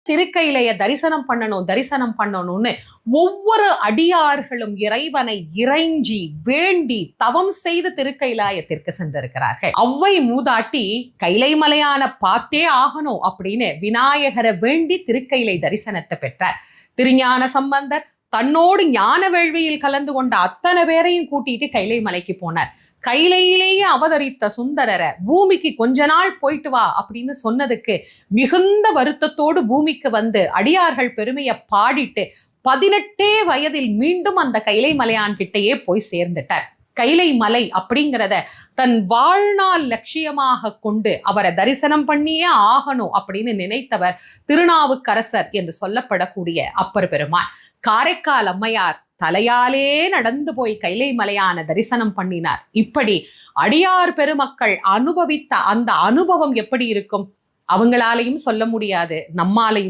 திருக்கையிலைய தரிசனம் பண்ணணும்னு ஒவ்வொரு அடியார்களும் இறைவனை இறைஞ்சி வேண்டி தவம் செய்து திருக்கைலாயத்திற்கு சென்றிருக்கிறார்கள். அவ்வை மூதாட்டி கைலை மலையான பார்த்தே ஆகணும் அப்படின்னு விநாயகரை வேண்டி திருக்கைலை தரிசனத்தை பெற்றார். திருஞான சம்பந்தர் தன்னோடு ஞான வேள்வியில் கலந்து கொண்ட அத்தனை பேரையும் கூட்டிட்டு கைலை மலைக்கு போனார். கைலையிலேயே அவதரித்த சுந்தரரை பூமிக்கு கொஞ்ச நாள் போயிட்டு வா அப்படின்னு சொன்னதுக்கு மிகுந்த வருத்தத்தோடு பூமிக்கு வந்து அடியார்கள் பெருமையை பாடிட்டு 18 வயதில் மீண்டும் அந்த கைலை மலையான் கிட்டையே போய் சேர்ந்துட்டார். கைலை மலை அப்படிங்கிறத தன் வாழ்நாள் லட்சியமாக கொண்டு அவரை தரிசனம் பண்ணியே ஆகணும் அப்படின்னு நினைத்தவர் திருநாவுக்கரசர் என்று சொல்லப்படக்கூடிய அப்பர் பெருமான். காரைக்கால் அம்மையார் தலையாலே நடந்து போய் கைலை மலையான தரிசனம் பண்ணினார். இப்படி அடியார் பெருமக்கள் அனுபவித்த அந்த அனுபவம் எப்படி இருக்கும்? அவங்களாலையும் சொல்ல முடியாது, நம்மாலையும்